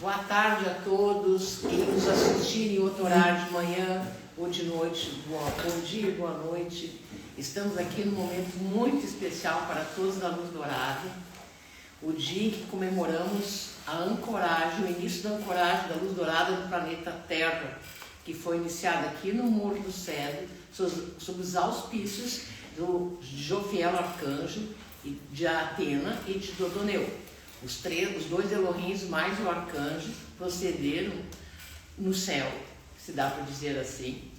Boa tarde a todos que nos assistirem em outro horário de manhã ou de noite. Bom dia, boa noite. Estamos aqui num momento muito especial para todos da Luz Dourada, o dia em que comemoramos a ancoragem, o início da ancoragem da Luz Dourada no planeta Terra, que foi iniciada aqui no Morro do Cedro, sob os auspícios de Jofiel Arcanjo, de Atena e de Dodoneu. Os dois Elohims mais o arcanjo procederam no céu, se dá para dizer assim,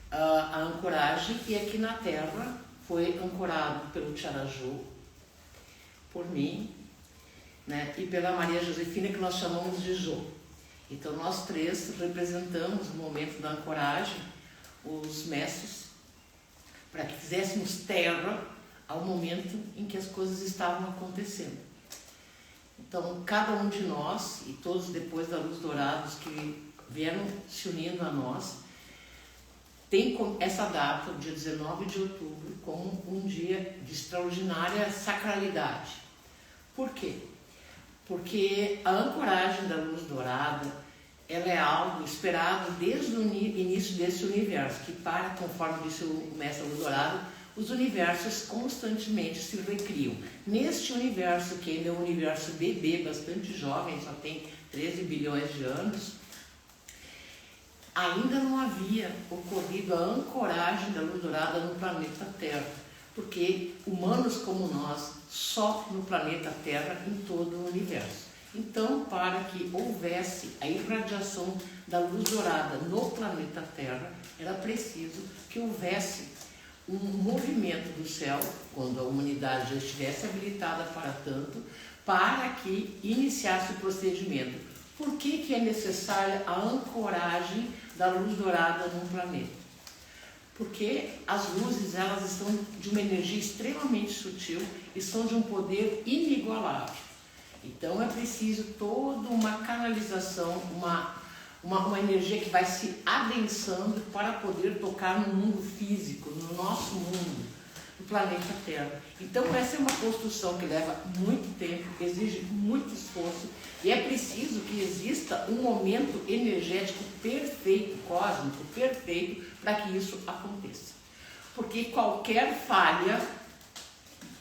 a ancoragem, e aqui na terra foi ancorado pelo Tiaraju, por mim, né, e pela Maria Josefina, que nós chamamos de Jô. Então nós três representamos no momento da ancoragem os mestres, para que fizéssemos terra ao momento em que as coisas estavam acontecendo. Então, cada um de nós, e todos depois da Luz Dourados que vieram se unindo a nós, tem essa data, o dia 19 de outubro, como um dia de extraordinária sacralidade. Por quê? Porque a ancoragem da Luz Dourada, ela é algo esperado desde o início desse universo, que conforme disse o Mestre Luz Dourado, os universos constantemente se recriam. Neste universo, que é um universo bebê, bastante jovem, só tem 13 bilhões de anos, ainda não havia ocorrido a ancoragem da Luz Dourada no planeta Terra, porque humanos como nós, só no planeta Terra, em todo o universo. Então, para que houvesse a irradiação da Luz Dourada no planeta Terra, era preciso que houvesse um movimento do céu, quando a humanidade já estivesse habilitada para tanto, para que iniciasse o procedimento. Por que é necessária a ancoragem da Luz Dourada num planeta? Porque as luzes, elas estão de uma energia extremamente sutil e são de um poder inigualável. Então é preciso toda uma canalização, uma energia que vai se adensando para poder tocar no mundo físico, no nosso mundo, no planeta Terra. Então essa é uma construção que leva muito tempo, exige muito esforço, e é preciso que exista um momento energético perfeito, cósmico, perfeito, para que isso aconteça. Porque qualquer falha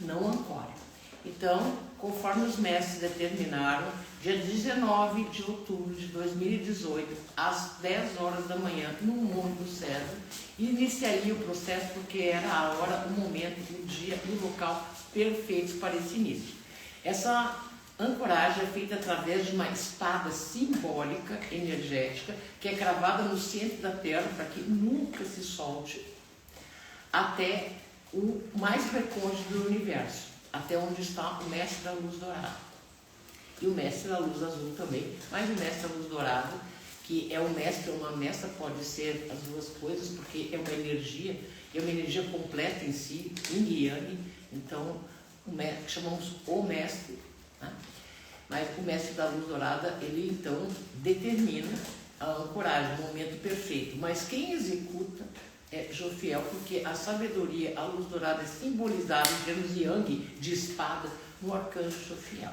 não ancora. Então, conforme os mestres determinaram, dia 19 de outubro de 2018, às 10 horas da manhã, no Morro do Cedro, iniciaria o processo, porque era a hora, o momento, o dia e o local perfeitos para esse início. Essa ancoragem é feita através de uma espada simbólica, energética, que é cravada no centro da Terra para que nunca se solte até o mais recôndito do universo, até onde está o Mestre da Luz Dourada. E o Mestre da Luz Azul também, mas o Mestre da Luz Dourada, que é um mestre ou uma mestra, pode ser as duas coisas, porque é uma energia completa em si, yin e yang. Então, chamamos o mestre, né? Mas o Mestre da Luz Dourada, ele então determina a ancoragem, o momento perfeito. Mas quem executa é Jofiel, porque a sabedoria, a Luz Dourada é simbolizada em termos yang, de espada, no arcanjo Jofiel.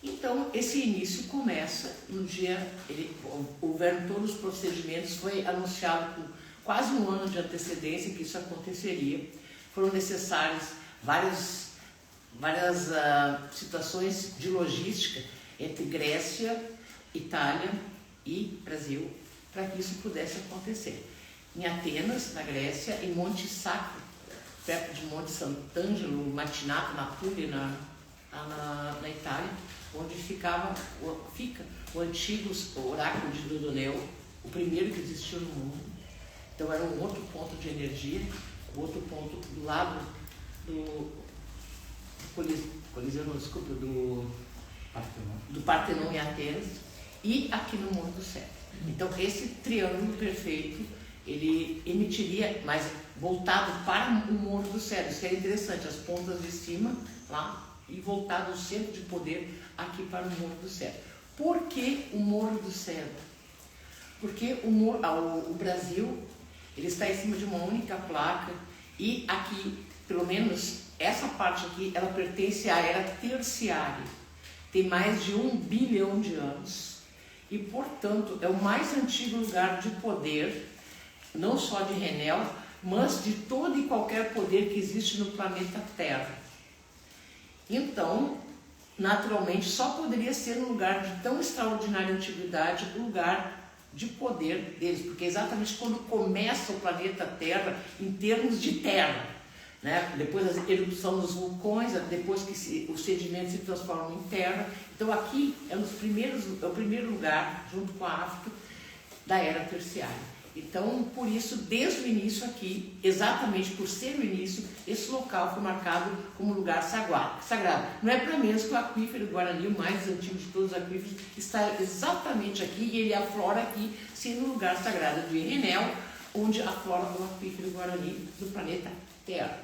Então, esse início começa no dia, houveram todos os procedimentos, foi anunciado com quase um ano de antecedência que isso aconteceria. Foram necessárias várias situações de logística entre Grécia, Itália e Brasil, para que isso pudesse acontecer. Em Atenas, na Grécia, em Monte Sacro, perto de Monte Sant'Angelo, Matinato, na Puglia, na Itália, onde fica o antigo oráculo de Dodoneu, o primeiro que existiu no mundo. Então era um outro ponto de energia, o outro ponto do lado do Partenon em Atenas, e aqui no Morro do Cedro. Então esse triângulo perfeito, ele emitiria, mas voltado para o Morro do Cedro. Isso é interessante, as pontas de cima lá, e voltado o centro de poder aqui para o Morro do Cedro. Por que o Morro do Cedro? Porque o Brasil, ele está em cima de uma única placa, e aqui, pelo menos essa parte aqui, ela pertence à era terciária. tem mais de 1 bilhão de anos e, portanto, é o mais antigo lugar de poder, não só de Renel, mas de todo e qualquer poder que existe no planeta Terra. Então, naturalmente, só poderia ser um lugar de tão extraordinária antiguidade, um lugar de poder deles, porque é exatamente quando começa o planeta Terra em termos de terra, né? Depois da erupção dos vulcões, depois que os sedimentos se transformam em terra. Então aqui é o primeiro lugar, junto com a África, da era terciária. Então, por isso, desde o início aqui, exatamente por ser o início, esse local foi marcado como lugar sagrado. Não é para menos que o aquífero Guarani, o mais antigo de todos os aquíferos, está exatamente aqui e ele aflora aqui, sendo o lugar sagrado de Renel, onde aflora o aquífero Guarani do planeta Terra.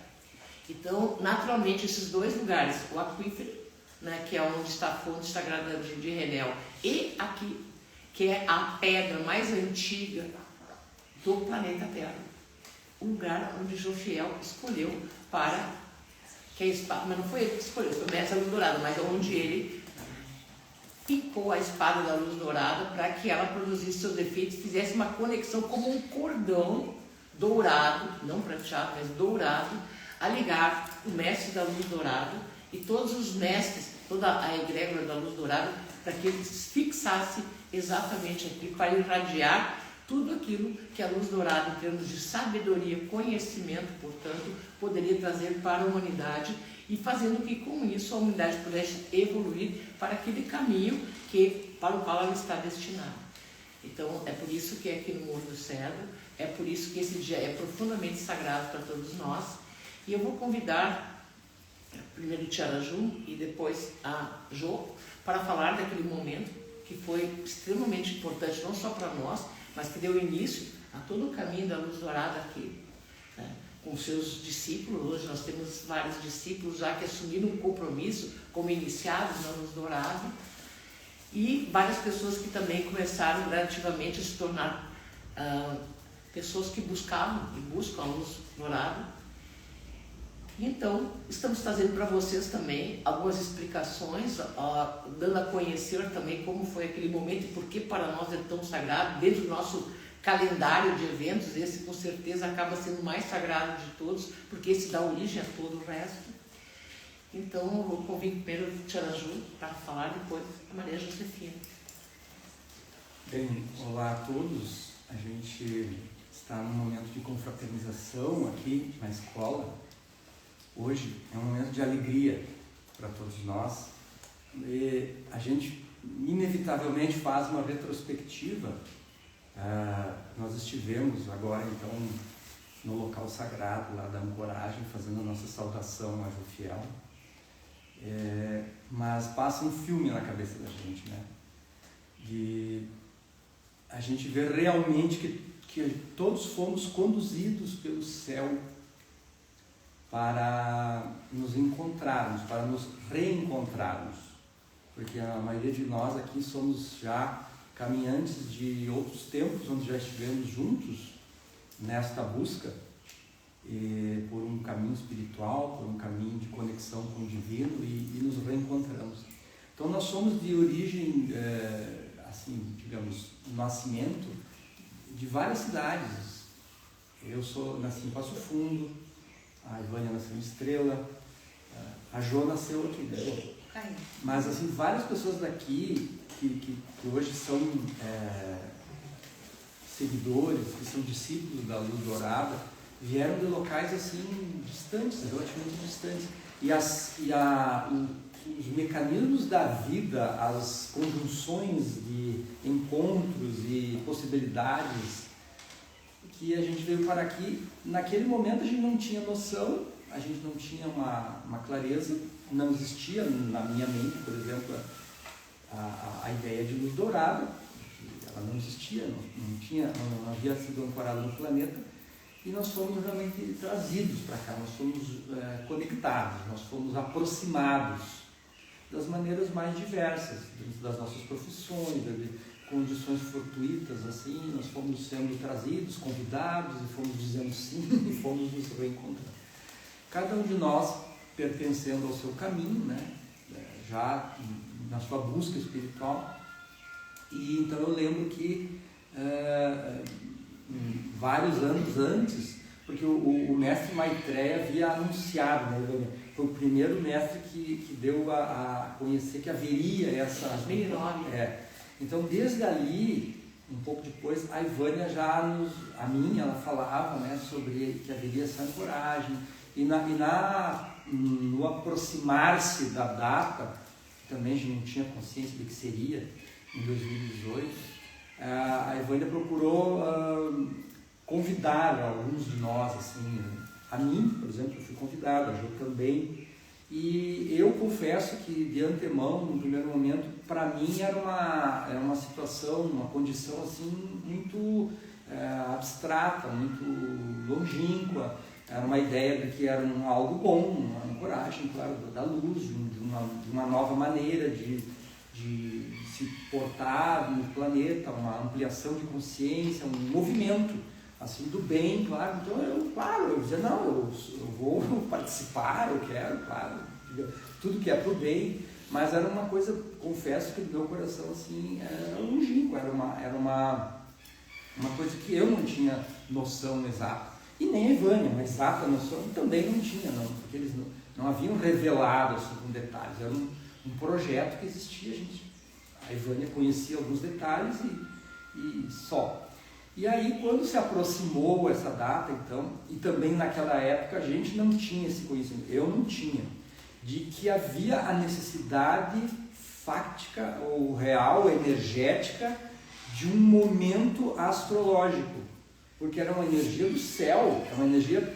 Então, naturalmente, esses dois lugares, o aquífero, né, que é onde está a fonte sagrada de Renel, e aqui, que é a pedra mais antiga do planeta Terra, o lugar onde Jofiel escolheu para que a espada, mas não foi ele que escolheu, foi o mestre da luz dourada, mas onde ele picou a espada da luz dourada para que ela produzisse seus efeitos, fizesse uma conexão como um cordão dourado, não prateado, mas dourado, a ligar o mestre da luz dourada e todos os mestres, toda a egrégora da luz dourada, para que ele se fixasse exatamente aqui, para irradiar tudo aquilo que a luz dourada, em termos de sabedoria, conhecimento, portanto, poderia trazer para a humanidade e fazendo que, com isso, a humanidade pudesse evoluir para aquele caminho para o qual ela está destinada. Então, é por isso que é aqui no Morro do Cedro, é por isso que esse dia é profundamente sagrado para todos nós. E eu vou convidar primeiro o Tiaraju e depois a Jo para falar daquele momento que foi extremamente importante, não só para nós, mas que deu início a todo o caminho da luz dourada aqui, né? Com seus discípulos. Hoje nós temos vários discípulos já que assumiram um compromisso como iniciados na luz dourada e várias pessoas que também começaram gradativamente a se tornar pessoas que buscavam e buscam a luz dourada. Então, estamos trazendo para vocês também algumas explicações, dando a conhecer também como foi aquele momento e por que para nós é tão sagrado. Dentro do nosso calendário de eventos, esse com certeza acaba sendo o mais sagrado de todos, porque esse dá origem a todo o resto. Então, eu vou convidar primeiro o Tiaraju para falar, depois a Maria Josefina. Bem, olá a todos. A gente está num momento de confraternização aqui na escola. Hoje é um momento de alegria para todos nós e a gente inevitavelmente faz uma retrospectiva. Nós estivemos agora então no local sagrado lá da ancoragem fazendo a nossa saudação a Jofiel, mas passa um filme na cabeça da gente, né? De a gente ver realmente que todos fomos conduzidos pelo céu para nos encontrarmos, para nos reencontrarmos, porque a maioria de nós aqui somos já caminhantes de outros tempos, onde já estivemos juntos nesta busca por um caminho espiritual, por um caminho de conexão com o divino e nos reencontramos. Então nós somos de origem, assim, digamos, nascimento de várias cidades. Eu nasci em Passo Fundo, a Ivânia nasceu em Estrela, a Jo nasceu aqui, né? Mas assim, várias pessoas daqui que hoje são seguidores, que são discípulos da luz dourada, vieram de locais assim distantes, relativamente distantes. Os mecanismos da vida, as conjunções de encontros e possibilidades que a gente veio para aqui, naquele momento a gente não tinha noção, a gente não tinha uma clareza, não existia na minha mente, por exemplo, a ideia de luz dourada, ela não existia, não havia sido ancorada no planeta, e nós fomos realmente trazidos para cá, nós fomos conectados, nós fomos aproximados das maneiras mais diversas, das nossas profissões, condições fortuitas, assim, nós fomos sendo trazidos, convidados, e fomos dizendo sim, e fomos nos reencontrando. Cada um de nós pertencendo ao seu caminho, né? Já na sua busca espiritual. E então eu lembro que vários anos antes, porque o mestre Maitreya havia anunciado, né, foi o primeiro mestre que deu a conhecer que haveria essa... Então desde ali, um pouco depois, a Ivânia ela falava, né, sobre que haveria essa ancoragem, e no aproximar-se da data, também a gente não tinha consciência de que seria, em 2018, a Ivânia procurou convidar alguns de nós, assim, a mim, por exemplo, eu fui convidado, a Jo também, e eu confesso que de antemão, no primeiro momento, para mim era uma situação, uma condição assim muito abstrata, muito longínqua. Era uma ideia de que era algo bom, uma ancoragem, claro, da luz, de uma nova maneira de se portar no planeta, uma ampliação de consciência, um movimento assim do bem, claro. Então eu dizia, não, eu vou participar, eu quero, claro, tudo que é pro bem, mas era uma coisa, confesso que do meu coração assim, era longínqua, era uma coisa que eu não tinha noção exata. E nem a Ivânia, uma exata noção também não tinha, não, porque eles não haviam revelado assim, com detalhes. Era um projeto que existia, a Ivânia conhecia alguns detalhes e só. E aí, quando se aproximou essa data, então, e também naquela época a gente não tinha esse conhecimento, eu não tinha, de que havia a necessidade fáctica ou real, energética, de um momento astrológico. Porque era uma energia do céu, uma energia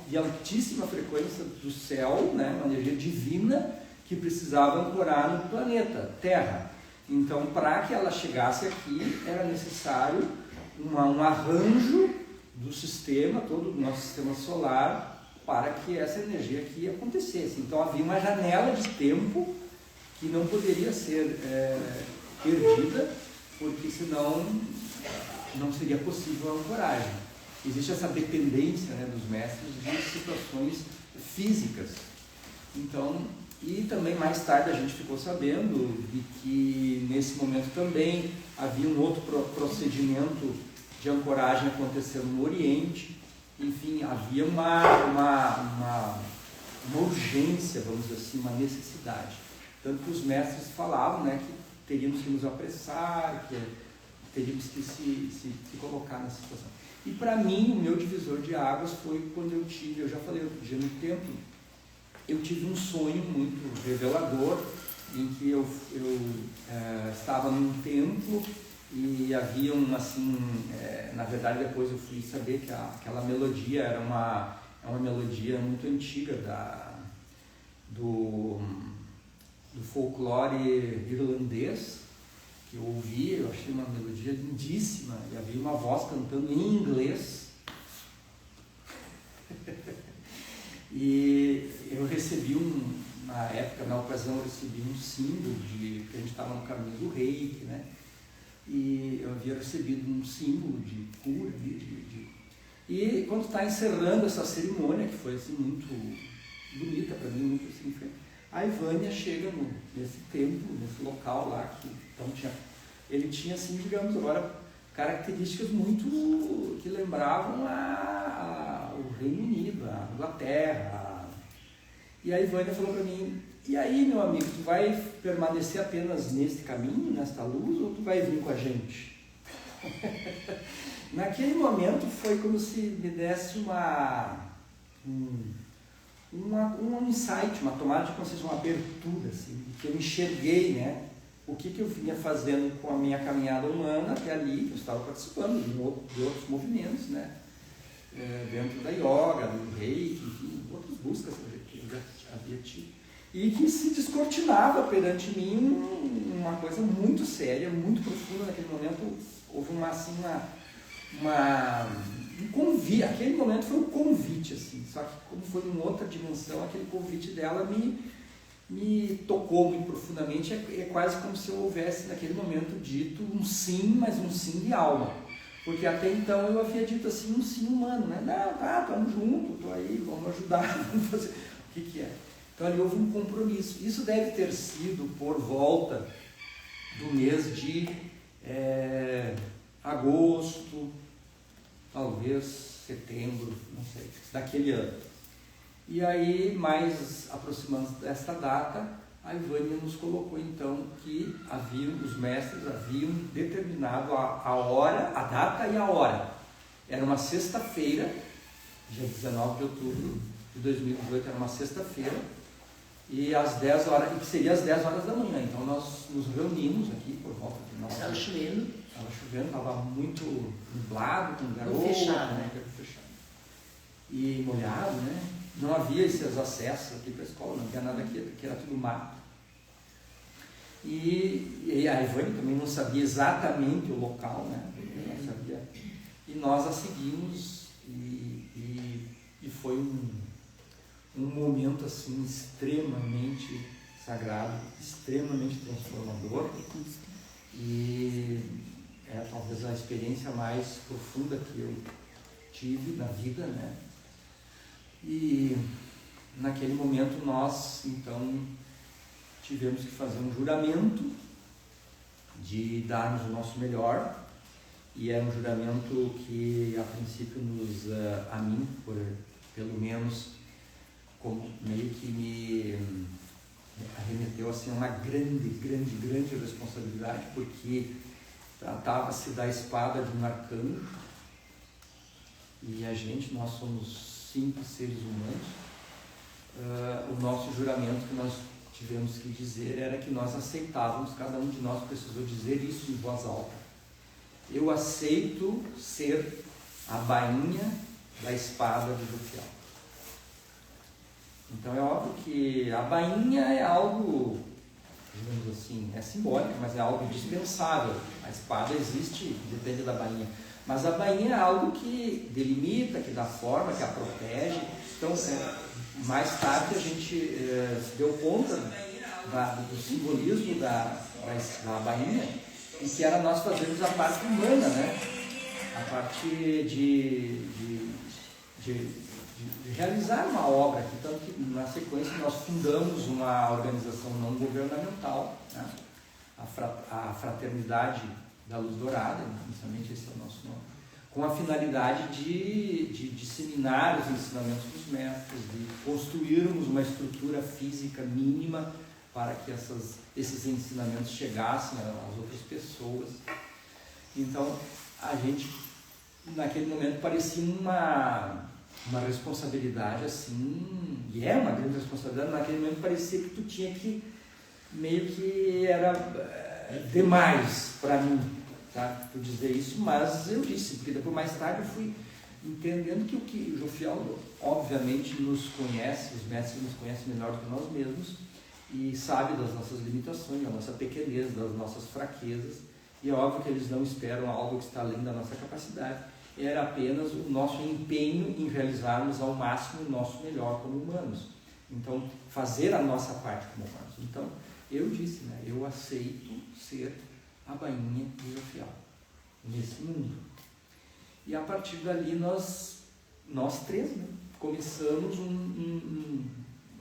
de altíssima frequência do céu, né? Uma energia divina que precisava ancorar no planeta Terra. Então, para que ela chegasse aqui, era necessário um arranjo do sistema, todo o nosso sistema solar, para que essa energia aqui acontecesse. Então, havia uma janela de tempo que não poderia ser perdida, porque senão não seria possível a ancoragem. Existe essa dependência, né, dos mestres de situações físicas. Então, e também mais tarde a gente ficou sabendo de que nesse momento também havia um outro procedimento de ancoragem acontecendo no Oriente. Enfim, havia uma urgência, vamos dizer assim, uma necessidade. Tanto que os mestres falavam, né, que teríamos que nos apressar, que teríamos que se colocar nessa situação. E para mim, o meu divisor de águas foi quando eu já falei outro dia no templo, eu tive um sonho muito revelador, em que eu estava num templo e havia na verdade depois eu fui saber que aquela melodia era uma melodia muito antiga do folclore irlandês, que eu ouvi, eu achei uma melodia lindíssima, e havia uma voz cantando em inglês. E eu recebi na época, na ocasião, eu recebi um símbolo que a gente estava no caminho do reiki, né? E eu havia recebido um símbolo de cura, e quando está encerrando essa cerimônia, que foi assim muito bonita para mim, muito assim, a Ivânia chega nesse templo, nesse local lá, ele tinha assim, digamos, agora características muito que lembravam o Reino Unido, a Inglaterra. E a Ivânia falou para mim, e aí, meu amigo, tu vai permanecer apenas neste caminho, nesta luz, ou tu vai vir com a gente? Naquele momento foi como se me desse um insight, uma tomada de consciência, uma abertura, assim, que eu enxerguei, né, o que eu vinha fazendo com a minha caminhada humana até ali, que eu estava participando de outros movimentos, né, dentro da yoga, do reiki, enfim, outras buscas que eu já havia tido, e que se descortinava perante mim uma coisa muito séria, muito profunda. Naquele momento houve um convite, aquele momento foi um convite, assim, só que como foi em outra dimensão, aquele convite dela me tocou muito profundamente. É quase como se eu houvesse naquele momento dito um sim, mas um sim de alma, porque até então eu havia dito assim um sim humano, né? Não, tá, estamos juntos, estou aí, vamos ajudar, vamos fazer o que é. Então ali houve um compromisso. Isso deve ter sido por volta do mês de agosto, talvez setembro, não sei, daquele ano. E aí, mais aproximando desta data, a Ivânia nos colocou então que os mestres haviam determinado a hora, a data e a hora. Era uma sexta-feira, dia 19 de outubro de 2018, era uma sexta-feira, e às 10 horas, e que seria às 10 horas da manhã. Então nós nos reunimos aqui por volta de 9 horas. Estava chovendo, estava muito nublado, com garoto, fechado, né? Fechado. E molhado, né? Não havia esses acessos aqui para a escola, não tinha nada aqui, porque era tudo mato. E a Ivânia também não sabia exatamente o local, né? Não sabia. E nós a seguimos e foi um momento assim extremamente sagrado, extremamente transformador. E é talvez a experiência mais profunda que eu tive na vida, né? E naquele momento nós, então, tivemos que fazer um juramento de darmos o nosso melhor, e era um juramento que a princípio a mim, pelo menos, como meio que me arremeteu assim, a uma grande responsabilidade, porque tratava-se da espada de um arcanjo, e nós somos 5 seres humanos. O nosso juramento que nós tivemos que dizer era que nós aceitávamos, cada um de nós precisou dizer isso em voz alta: eu aceito ser a bainha da espada de Jofiel. Então é óbvio que a bainha é algo, digamos assim, é simbólico, mas é algo indispensável. A espada existe, depende da bainha. Mas a bainha é algo que delimita, que dá forma, que a protege. Então, mais tarde a gente se deu conta do simbolismo da bainha, e que era nós fazermos a parte humana, né? A parte de realizar uma obra, que tanto que na sequência nós fundamos uma organização não governamental, né? A Fraternidade da Luz Dourada, inicialmente esse é o nosso nome, com a finalidade de disseminar os ensinamentos dos mestres, de construirmos uma estrutura física mínima para que esses ensinamentos chegassem às outras pessoas. Então, a gente, naquele momento, parecia uma responsabilidade assim, e é uma grande responsabilidade. Naquele momento parecia que tu tinha que, meio que era demais para mim, tá? Tu dizer isso, mas eu disse, porque depois mais tarde eu fui entendendo que o Jofiel obviamente nos conhece, os mestres nos conhecem melhor do que nós mesmos, e sabe das nossas limitações, da nossa pequenez, das nossas fraquezas, e é óbvio que eles não esperam algo que está além da nossa capacidade. Era apenas o nosso empenho em realizarmos ao máximo o nosso melhor como humanos. Então, fazer a nossa parte como humanos. Então, eu disse, né, eu aceito ser a bainha de Jofiel nesse mundo. E a partir dali nós três, né, começamos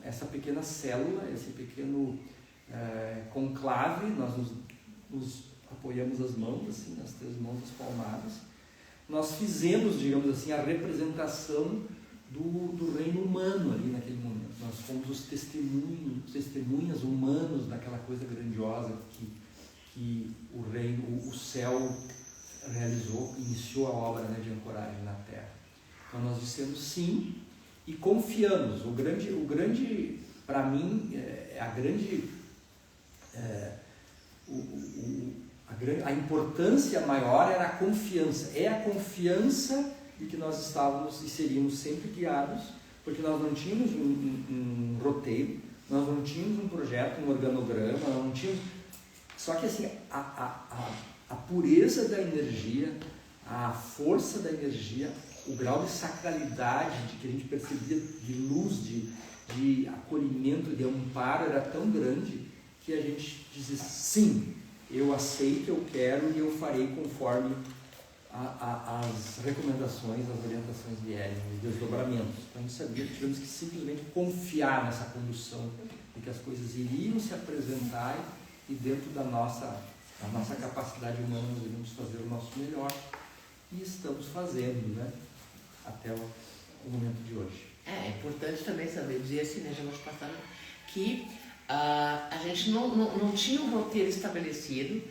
essa pequena célula, esse pequeno conclave. Nós nos apoiamos as mãos, assim, as 3 mãos espalmadas. Nós fizemos, digamos assim, a representação do reino humano ali naquele momento. Nós fomos os testemunhas humanos daquela coisa grandiosa que o reino, o céu realizou, iniciou a obra, né, de ancoragem na terra. Então nós dissemos sim e confiamos. O grande para mim, a importância maior era a confiança. É a confiança de que nós estávamos e seríamos sempre guiados, porque nós não tínhamos um roteiro, nós não tínhamos um projeto, um organograma, nós não tínhamos... Só que assim, a pureza da energia, a força da energia, o grau de sacralidade de que a gente percebia, de luz, de acolhimento, de amparo, era tão grande que a gente dizia sim, eu aceito, eu quero e eu farei conforme as recomendações, as orientações vierem, os desdobramentos. Então, a gente sabia que tivemos que simplesmente confiar nessa condução e que as coisas iriam se apresentar e dentro da nossa capacidade humana nós iríamos fazer o nosso melhor e estamos fazendo, né? Até o momento de hoje. É importante também saber dizer assim, né, já vamos passar, que a gente não tinha um roteiro estabelecido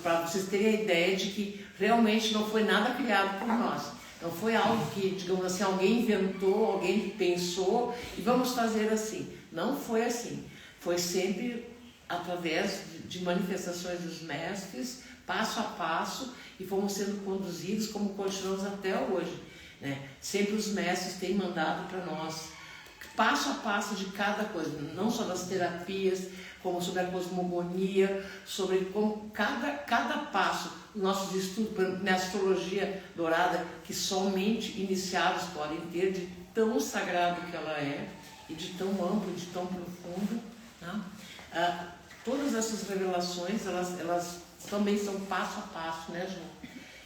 para vocês terem a ideia de que realmente não foi nada criado por nós. Não foi algo que, digamos assim, alguém inventou, alguém pensou e vamos fazer assim. Não foi assim. Foi sempre através de manifestações dos mestres, passo a passo, e fomos sendo conduzidos como continuamos até hoje, né? Sempre os mestres têm mandado para nós passo a passo de cada coisa, não só das terapias, como sobre a cosmogonia, sobre como cada passo, nossos estudos, por exemplo, na astrologia dourada, que somente iniciados podem ter, de tão sagrado que ela é, e de tão amplo, de tão profundo, né? Todas essas revelações, elas também são passo a passo, né, Ju?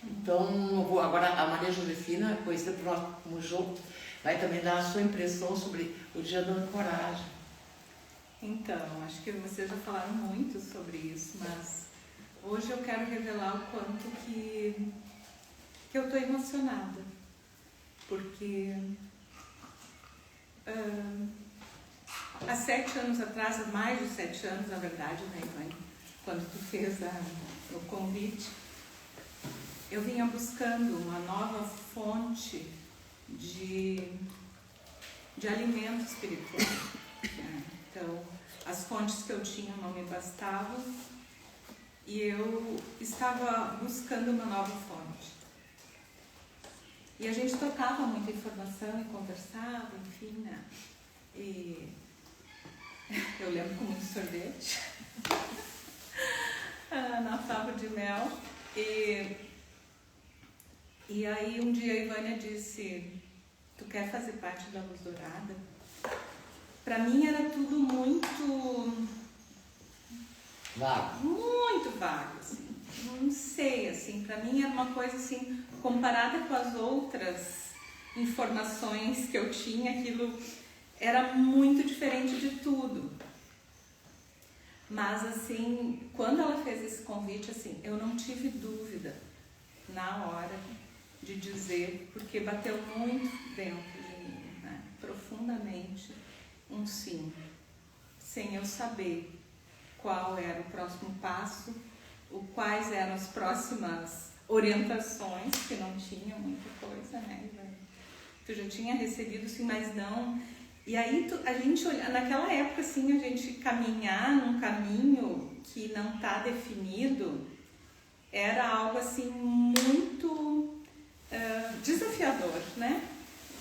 Então, agora a Maria Josefina, conhecida por nós como Jo, vai também dar a sua impressão sobre o Dia da Ancoragem. Então, acho que vocês já falaram muito sobre isso, mas hoje eu quero revelar o quanto que eu estou emocionada, porque há 7 anos atrás, mais de 7 anos na verdade, né, Ivane, quando tu fez o convite, eu vinha buscando uma nova fonte de alimento espiritual. Então, as fontes que eu tinha não me bastavam e eu estava buscando uma nova fonte. E a gente trocava muita informação e conversava, enfim, né? E eu lembro com muito sorvete na tábua de mel. E aí um dia a Ivânia disse: tu quer fazer parte da Luz Dourada? Para mim era tudo muito vago. Muito vago, assim. Não sei, assim, para mim era uma coisa assim, comparada com as outras informações que eu tinha, aquilo era muito diferente de tudo. Mas assim, quando ela fez esse convite, assim, eu não tive dúvida na hora de dizer, porque bateu muito dentro de mim, né? Profundamente, um sim, sem eu saber qual era o próximo passo, quais eram as próximas orientações, que não tinha muita coisa, né? Tu já tinha recebido, sim, mas não. E aí a gente olha, naquela época, assim, a gente caminhar num caminho que não está definido era algo assim muito desafiador, né?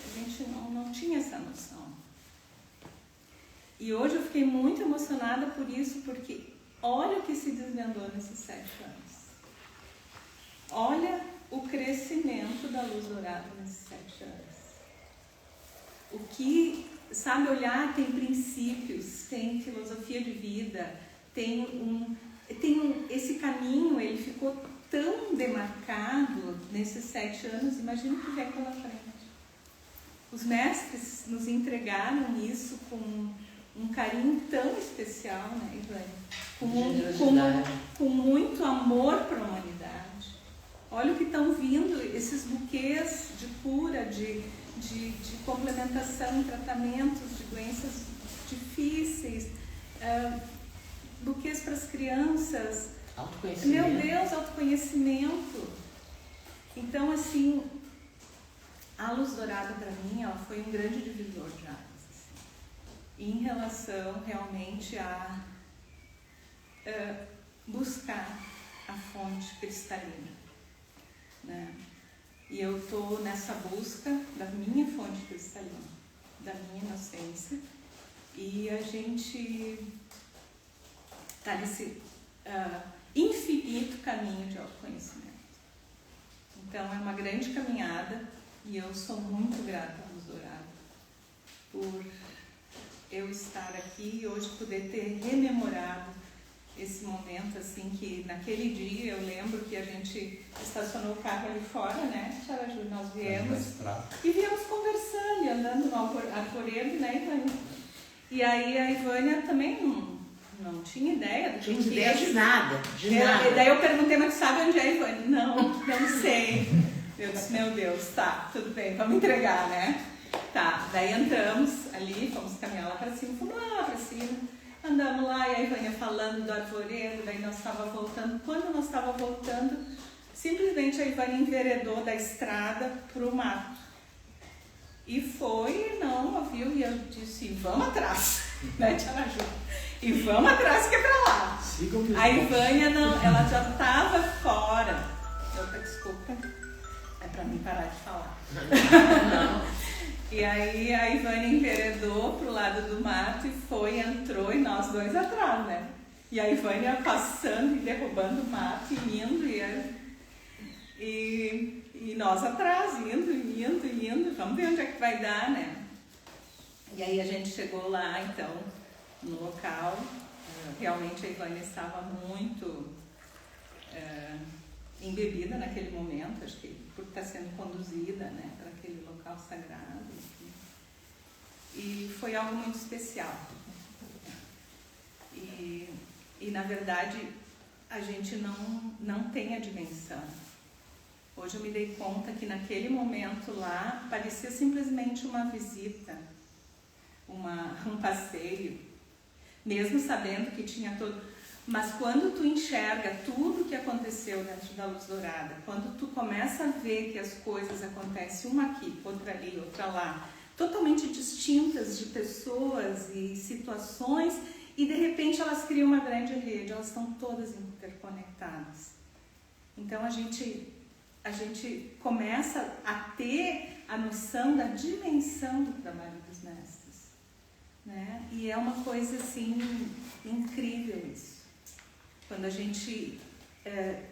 A gente não tinha essa noção. E hoje eu fiquei muito emocionada por isso, porque olha o que se desvendou nesses 7 anos. Olha o crescimento da Luz Dourada nesses 7 anos. O que, sabe, olhar, tem princípios, tem filosofia de vida, esse caminho, ele ficou tão demarcado nesses 7 anos, imagina o que vem pela frente. Os mestres nos entregaram isso com um carinho tão especial, né, Ivane? Com muito amor para a humanidade. Olha o que estão vindo, esses buquês de cura, de complementação em tratamentos de doenças difíceis, buquês para as crianças. Autoconhecimento. Meu Deus, autoconhecimento. Então, assim, a Luz Dourada para mim, ela foi um grande divisor de águas, assim, em relação realmente a buscar a fonte cristalina, né? E eu estou nessa busca da minha fonte cristalina, da minha inocência, e a gente está nesse infinito caminho de autoconhecimento. Então é uma grande caminhada e eu sou muito grata à Luz Dourada por eu estar aqui e hoje poder ter rememorado esse momento, assim, que naquele dia eu lembro que a gente estacionou o carro ali fora, né, Tia Ju? Nós viemos e viemos conversando e andando no Arvoredo, né, Ivânia? E aí a Ivânia também não tinha ideia do que Não tinha ideia de nada, de nada. E daí eu perguntei, mas tu sabe onde é a Ivânia? Não sei. Eu disse, meu Deus, tá, tudo bem, vamos entregar, né? Tá, daí entramos ali, fomos caminhar lá pra cima, fomos lá pra cima, andamos lá e a Ivânia falando do Arvoredo, daí nós estávamos voltando. Quando nós estávamos voltando, simplesmente a Ivânia enveredou da estrada pro mato. E foi, não ouviu, e eu disse, vamos atrás, né, Tia Ju? E vamos atrás que é pra lá. A Ivânia não, ela já estava fora. Opa, desculpa, é pra mim parar de falar. Não. E aí a Ivânia enveredou pro lado do mato e foi, entrou e nós dois atrás, né? E a Ivânia passando e derrubando o mato e indo e nós atrás, indo, vamos ver onde é que vai dar, né? E aí a gente chegou lá, então, no local, realmente a Ivânia estava muito embebida naquele momento, acho que por estar sendo conduzida, né, para aquele local sagrado. Enfim. E foi algo muito especial. E na verdade, a gente não tem a dimensão. Hoje eu me dei conta que naquele momento lá, parecia simplesmente uma visita, um passeio, mesmo sabendo que tinha todo... Mas quando tu enxerga tudo que aconteceu dentro da Luz Dourada, quando tu começa a ver que as coisas acontecem uma aqui, outra ali, outra lá, totalmente distintas de pessoas e situações, e de repente elas criam uma grande rede, elas estão todas interconectadas. Então a gente começa a ter a noção da dimensão do trabalho dos mestres, né? E é uma coisa assim incrível isso. Quando a gente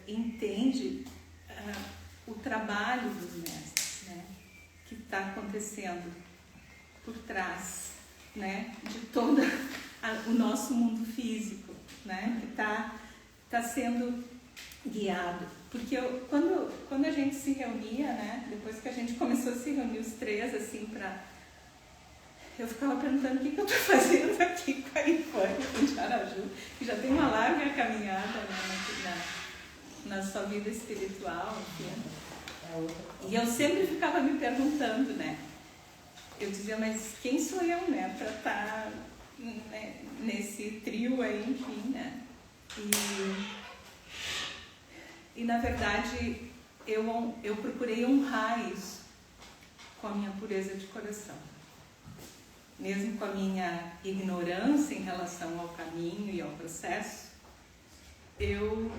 entende o trabalho dos mestres, né, que está acontecendo por trás, né, de todo o nosso mundo físico, né, que está sendo guiado. Porque quando a gente se reunia, né, depois que a gente começou a se reunir os três, assim, eu ficava perguntando o que eu estou fazendo aqui com a Ivânia, com o Tia Ju, que já tem uma larga caminhada, né, na sua vida espiritual, enfim. E eu sempre ficava me perguntando, né? Eu dizia, mas quem sou eu, né, para estar nesse trio aí, enfim, né? E na verdade, eu procurei honrar isso com a minha pureza de coração. Mesmo com a minha ignorância em relação ao caminho e ao processo, eu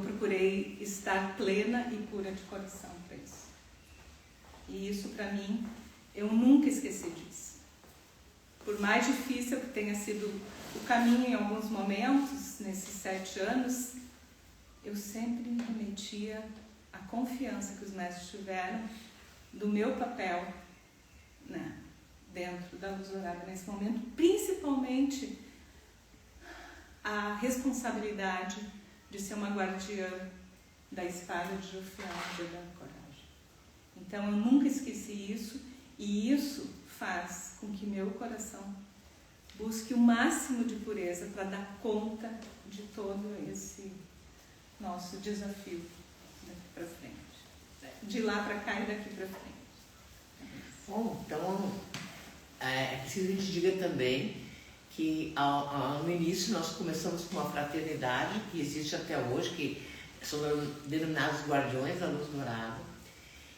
procurei estar plena e pura de coração para isso. E isso, para mim, eu nunca esqueci disso. Por mais difícil que tenha sido o caminho em alguns momentos, nesses 7 anos, eu sempre me remetia à confiança que os mestres tiveram do meu papel, né, dentro da Luz Dourada nesse momento, principalmente a responsabilidade de ser uma guardiã da espada de Jofiel, de dar coragem. Então eu nunca esqueci isso, e isso faz com que meu coração busque o máximo de pureza para dar conta de todo esse nosso desafio daqui para frente, de lá para cá e daqui para frente. Bom, então é preciso que a gente diga também que no início nós começamos com uma fraternidade que existe até hoje, que são denominados guardiões da Luz Dourada,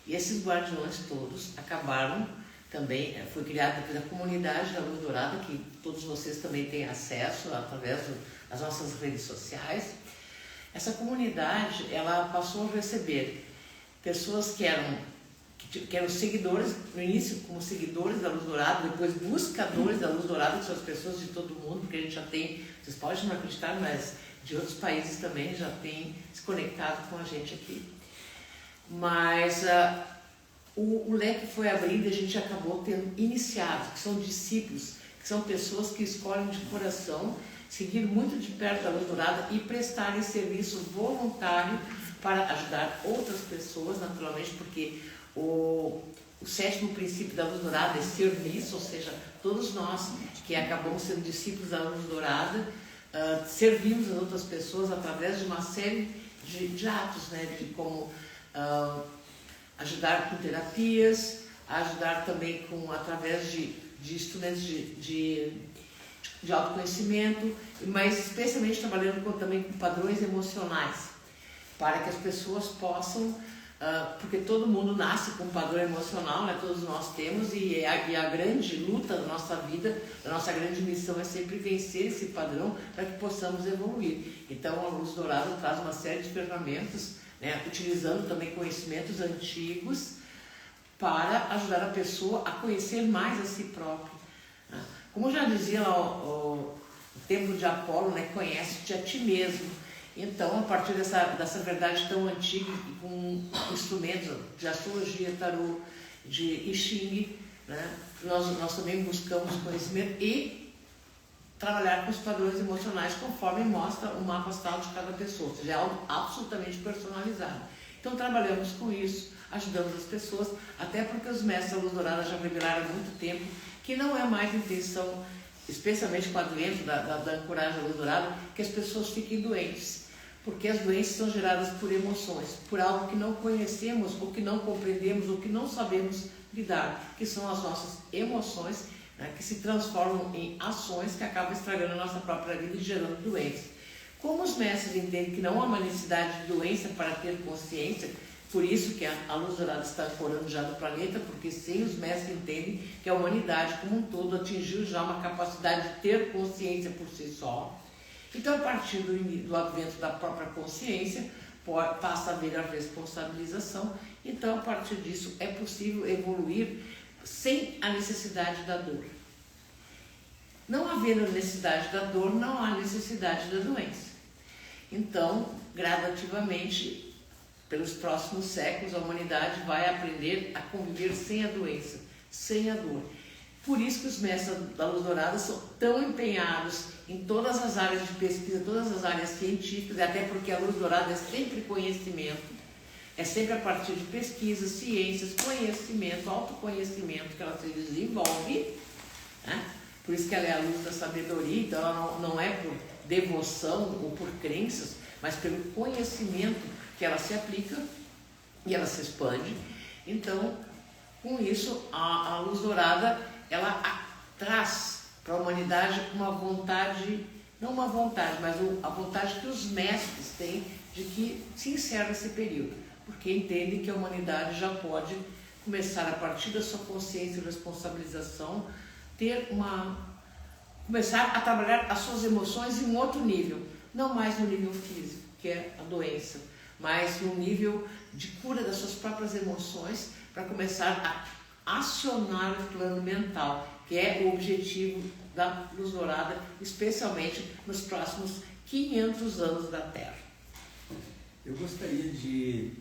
e esses guardiões todos acabaram também, foi criada depois a comunidade da Luz Dourada, que todos vocês também têm acesso através das nossas redes sociais. Essa comunidade, ela passou a receber pessoas que eram seguidores, no início como seguidores da Luz Dourada, depois buscadores da Luz Dourada, que são as pessoas de todo mundo, porque a gente já tem, vocês podem não acreditar, mas de outros países também já tem se conectado com a gente aqui. Mas o leque foi abrido e a gente acabou tendo iniciados, que são discípulos, que são pessoas que escolhem de coração seguir muito de perto a Luz Dourada e prestarem serviço voluntário para ajudar outras pessoas, naturalmente, porque o 7º princípio da Luz Dourada é serviço, ou seja, todos nós que acabamos sendo discípulos da Luz Dourada, servimos as outras pessoas através de uma série de atos, né, de como ajudar com terapias, ajudar também através de instrumentos de autoconhecimento, mas especialmente trabalhando também com padrões emocionais, para que as pessoas possam, porque todo mundo nasce com um padrão emocional, né? Todos nós temos, e a grande luta da nossa vida, a nossa grande missão é sempre vencer esse padrão para que possamos evoluir. Então a Luz Dourada traz uma série de ferramentas, né? Utilizando também conhecimentos antigos para ajudar a pessoa a conhecer mais a si própria. Como já dizia lá o templo de Apolo, né? Conhece-te a ti mesmo. Então, a partir dessa verdade tão antiga, com instrumentos de astrologia, tarô, de I Ching, né, nós também buscamos conhecimento e trabalhar com os padrões emocionais conforme mostra o mapa astral de cada pessoa, ou seja, é algo absolutamente personalizado. Então, trabalhamos com isso, ajudamos as pessoas, até porque os mestres da Luz Dourada já revelaram há muito tempo que não é mais intenção, especialmente com o advento da ancoragem da Luz Dourada, que as pessoas fiquem doentes. Porque as doenças são geradas por emoções, por algo que não conhecemos, ou que não compreendemos, ou que não sabemos lidar, que são as nossas emoções, né, que se transformam em ações que acabam estragando a nossa própria vida e gerando doenças. Como os mestres entendem que não há uma necessidade de doença para ter consciência, por isso que a Luz Dourada está ancorando já do planeta, porque sem os mestres entendem que a humanidade como um todo atingiu já uma capacidade de ter consciência por si só. Então, a partir do advento da própria consciência, passa a haver a responsabilização. Então, a partir disso, é possível evoluir sem a necessidade da dor. Não havendo necessidade da dor, não há necessidade da doença. Então, gradativamente, pelos próximos séculos, a humanidade vai aprender a conviver sem a doença, sem a dor. Por isso que os mestres da Luz Dourada são tão empenhados em todas as áreas de pesquisa, todas as áreas científicas, até porque a Luz Dourada é sempre conhecimento, é sempre a partir de pesquisa, ciências, conhecimento, autoconhecimento que ela se desenvolve, né? Por isso que ela é a luz da sabedoria, então ela não é por devoção ou por crenças, mas pelo conhecimento que ela se aplica e ela se expande. Então, com isso, a Luz Dourada, ela traz para a humanidade uma vontade, não uma vontade, mas a vontade que os mestres têm de que se encerra esse período, porque entendem que a humanidade já pode começar a partir da sua consciência e responsabilização, começar a trabalhar as suas emoções em um outro nível, não mais no nível físico, que é a doença, mas no nível de cura das suas próprias emoções, para começar a acionar o plano mental, que é o objetivo da Luz Dourada, especialmente nos próximos 500 anos da Terra. Eu gostaria de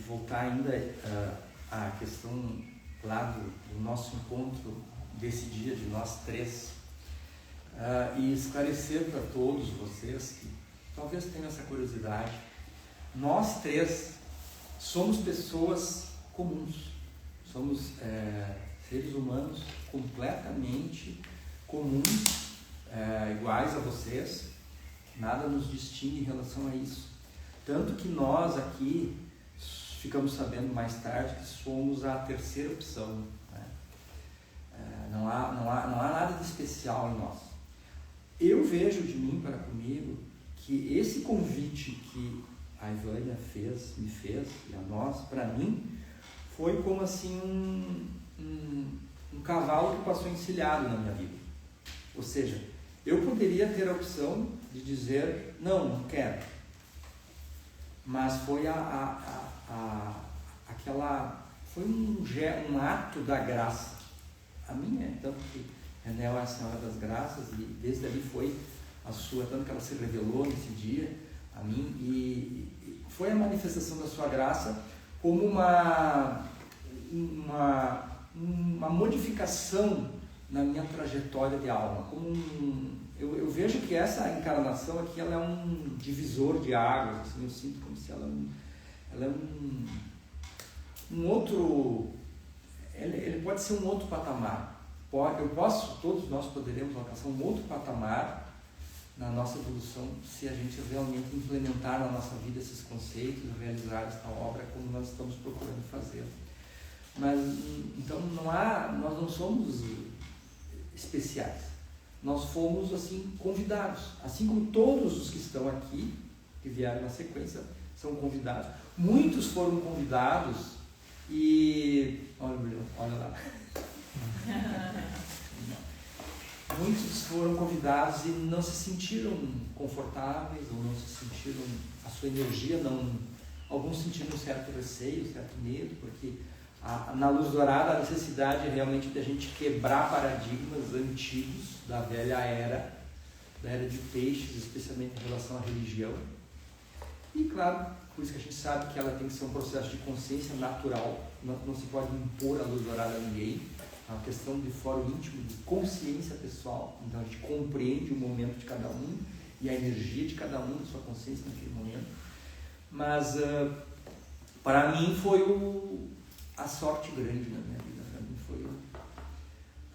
voltar ainda à questão lá do nosso encontro desse dia de nós três e esclarecer para todos vocês que talvez tenham essa curiosidade. Nós três somos pessoas comuns, somos seres humanos completamente comuns, iguais a vocês, nada nos distingue em relação a isso. Tanto que nós aqui ficamos sabendo mais tarde que somos a terceira opção, né? Não há nada de especial em nós. Eu vejo de mim para comigo que esse convite que a Ivânia me fez, e a nós, para mim, foi como assim um cavalo que passou encilhado na minha vida. Ou seja, eu poderia ter a opção de dizer, não quero. Mas foi foi um ato da graça. A minha, tanto que Renel é a Senhora das Graças, e desde ali foi a sua, tanto que ela se revelou nesse dia a mim, e foi a manifestação da sua graça como uma modificação na minha trajetória de alma, como eu vejo que essa encarnação aqui, ela é um divisor de águas, assim, eu sinto como se ela é um outro, ele pode ser um outro patamar. Todos nós poderemos alcançar um outro patamar na nossa evolução se a gente realmente implementar na nossa vida esses conceitos, realizar esta obra como nós estamos procurando fazer. Mas, então, nós não somos especiais. Nós fomos, assim, convidados. Assim como todos os que estão aqui, que vieram na sequência, são convidados. Muitos foram convidados e... Olha lá. Muitos foram convidados e não se sentiram confortáveis, ou não se sentiram, a sua energia não... Alguns sentiram um certo receio, um certo medo, porque na Luz Dourada a necessidade é realmente de a gente quebrar paradigmas antigos da velha era, da era de peixes, especialmente em relação à religião. E claro, por isso que a gente sabe que ela tem que ser um processo de consciência natural, não se pode impor a Luz Dourada a ninguém. É uma questão de fórum íntimo, de consciência pessoal. Então a gente compreende o momento de cada um e a energia de cada um, da sua consciência naquele momento. Mas para mim foi a sorte grande na minha vida. Para mim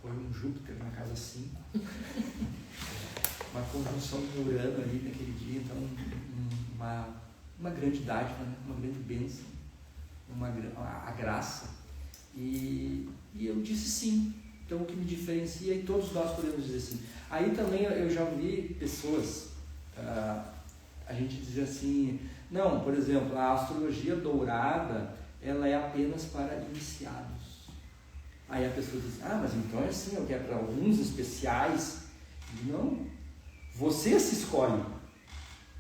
foi um Júpiter na casa 5. Uma conjunção com Urano ali naquele dia. Então uma grande dádiva, né? Uma grande bênção, a graça. E eu disse sim. Então o que me diferencia, e todos nós podemos dizer sim. Aí também eu já vi pessoas, a gente dizer assim, não, por exemplo, a astrologia dourada, ela é apenas para iniciados. Aí a pessoa diz, mas então é assim, eu quero para alguns especiais. Não, você se escolhe.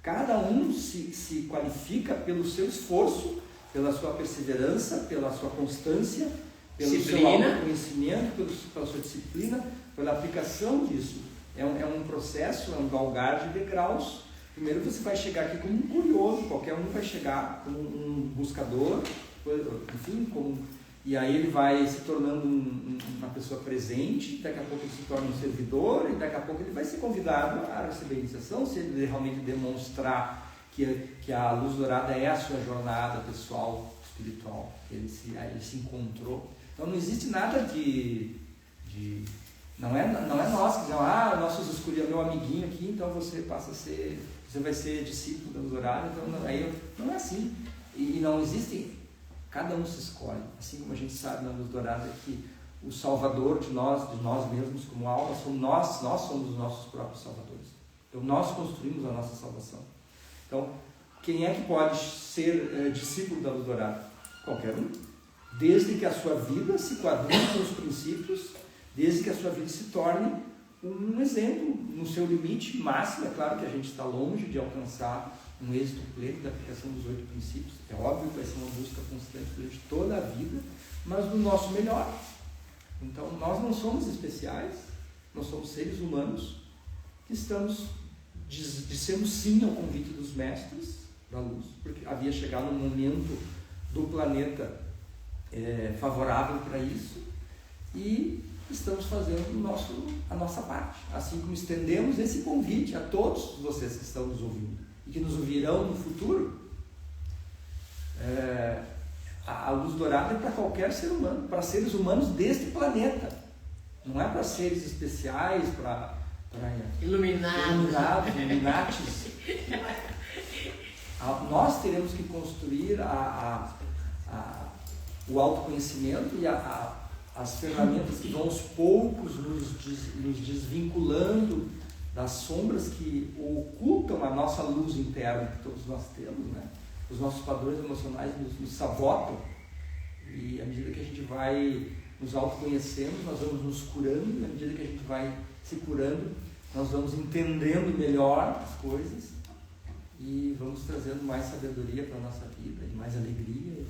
Cada um se qualifica pelo seu esforço, pela sua perseverança, pela sua constância, pelo seu autoconhecimento, pela sua disciplina, pela aplicação disso. É um processo, é um galgar de degraus. Primeiro você vai chegar aqui como um curioso, qualquer um vai chegar como um buscador, enfim, e aí ele vai se tornando uma pessoa presente, daqui a pouco ele se torna um servidor, e daqui a pouco ele vai ser convidado a receber a iniciação, se ele realmente demonstrar que a Luz Dourada é a sua jornada pessoal, espiritual, ele se encontrou. Então não existe nada não é nós que dizemos, nós escolhemos meu amiguinho aqui, então você vai ser discípulo da Luz Dourada, então não é assim. E não existe, cada um se escolhe, assim como a gente sabe na Luz Dourada que o salvador de nós mesmos como alma, nós somos os nossos próprios salvadores. Então nós construímos a nossa salvação. Então, quem é que pode ser discípulo da Luz Dourada? Qualquer um. Desde que a sua vida se quadrine com os princípios, desde que a sua vida se torne um exemplo no seu limite máximo. É claro que a gente está longe de alcançar um êxito pleno da aplicação dos 8 princípios. É óbvio que vai ser uma busca constante durante toda a vida, mas do nosso melhor. Então, nós não somos especiais, nós somos seres humanos que dissemos sim ao convite dos mestres da luz, porque havia chegado um momento do planeta favorável para isso, e estamos fazendo a nossa parte, assim como estendemos esse convite a todos vocês que estão nos ouvindo e que nos ouvirão no futuro. A Luz Dourada é para qualquer ser humano, para seres humanos deste planeta, não é para seres especiais, para iluminatis. Nós teremos que construir o autoconhecimento e as ferramentas que vão aos poucos nos desvinculando das sombras que ocultam a nossa luz interna que todos nós temos, né? Os nossos padrões emocionais nos sabotam, e à medida que a gente vai nos autoconhecendo, nós vamos nos curando, e à medida que a gente vai se curando, nós vamos entendendo melhor as coisas e vamos trazendo mais sabedoria para a nossa vida, e mais alegria,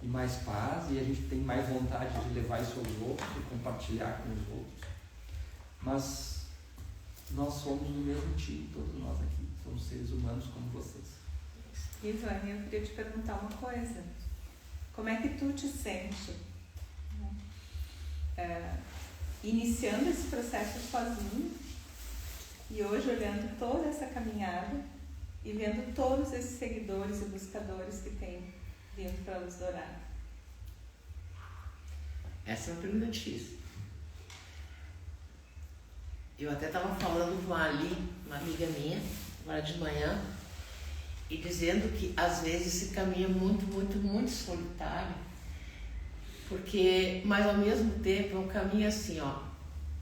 e mais paz, e a gente tem mais vontade de levar isso aos outros e compartilhar com os outros. Mas nós somos do mesmo time, todos nós aqui, somos seres humanos como vocês. Ivani, eu queria te perguntar uma coisa. Como é que tu te sente iniciando esse processo sozinho, E hoje, olhando toda essa caminhada e vendo todos esses seguidores e buscadores que têm vindo para a Luz Dourada. Essa é uma pergunta difícil. Eu até estava falando com a Ali, uma amiga minha, agora de manhã, e dizendo que às vezes esse caminho é muito, muito, muito solitário, porque, mas ao mesmo tempo é um caminho assim, ó,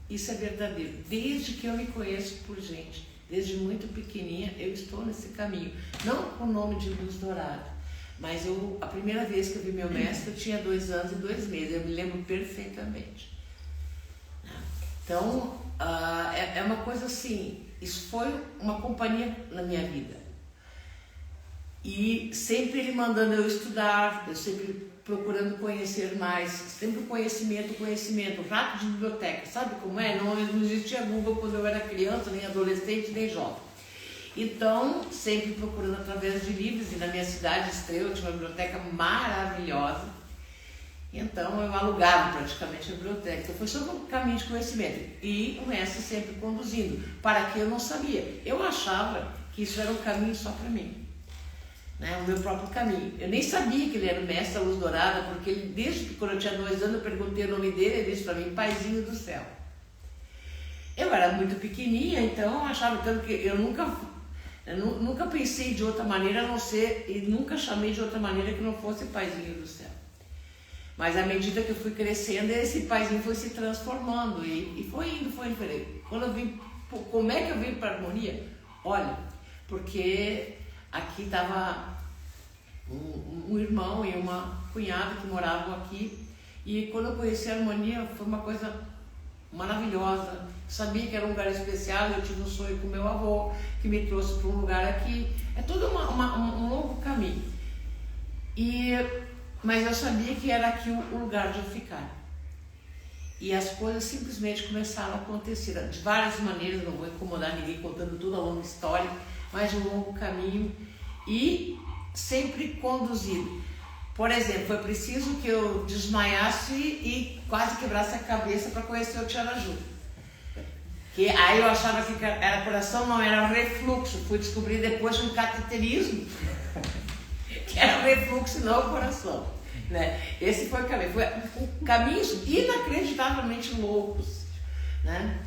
isso é verdadeiro. Desde que eu me conheço por gente, desde muito pequenininha, eu estou nesse caminho. Não com o nome de Luz Dourada, mas a primeira vez que eu vi meu mestre, eu tinha 2 anos e 2 meses, eu me lembro perfeitamente. Então, é uma coisa assim, isso foi uma companhia na minha vida. E sempre ele mandando eu estudar, eu sempre procurando conhecer mais, sempre conhecimento, rato de biblioteca, sabe como é? Não existia Google quando eu era criança, nem adolescente, nem jovem. Então, sempre procurando através de livros, e na minha cidade, Estrela, tinha uma biblioteca maravilhosa. Então, eu alugava praticamente a biblioteca. Então, foi sobre um caminho de conhecimento. E o mestre sempre conduzindo, para que eu não sabia. Eu achava que isso era um caminho só para mim. Né, o meu próprio caminho. Eu nem sabia que ele era o mestre da Luz Dourada, porque ele, desde que quando eu tinha 2 anos, eu perguntei o nome dele, ele disse para mim, Paizinho do Céu. Eu era muito pequenininha, então eu achava tanto que eu nunca pensei de outra maneira a não ser, e nunca chamei de outra maneira que não fosse Paizinho do Céu. Mas à medida que eu fui crescendo, esse Paizinho foi se transformando e foi indo. Quando eu vim, como é que eu vim para a harmonia? Olha, porque aqui estava um irmão e uma cunhada que moravam aqui, e quando eu conheci a harmonia foi uma coisa maravilhosa. Sabia que era um lugar especial, eu tive um sonho com meu avô que me trouxe para um lugar aqui. É todo um longo caminho. Mas eu sabia que era aqui o lugar de eu ficar. E as coisas simplesmente começaram a acontecer de várias maneiras. Não vou incomodar ninguém contando toda a longa história, mas de um longo caminho e sempre conduzido. Por exemplo, foi preciso que eu desmaiasse e quase quebrasse a cabeça para conhecer o Tiaraju. Que aí eu achava que era coração, não, era refluxo. Fui descobrir depois um cateterismo, que era refluxo e não o coração. Né? Esse foi o caminho. Foi caminhos inacreditavelmente loucos. Né?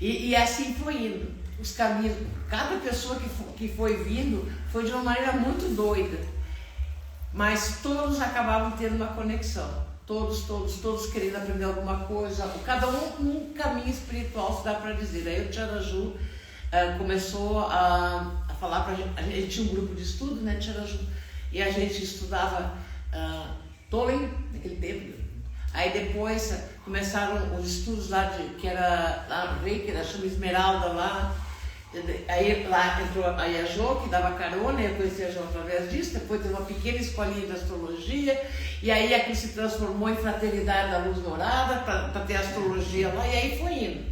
E assim foi indo. Os caminhos, cada pessoa que foi vindo foi de uma maneira muito doida, mas todos acabavam tendo uma conexão, todos querendo aprender alguma coisa, cada um num caminho espiritual, se dá para dizer. Aí o Tiaraju começou a falar para a gente tinha um grupo de estudo, né, Tiaraju, e a gente estudava Tollen naquele tempo. Aí depois começaram os estudos lá que era lá no Reiki, da chama Esmeralda lá. Aí lá entrou a Yajô, que dava carona, eu conheci a Yajô através disso. Depois teve uma pequena escolinha de astrologia, e aí aqui se transformou em Fraternidade da Luz Dourada para ter astrologia lá, e aí foi indo.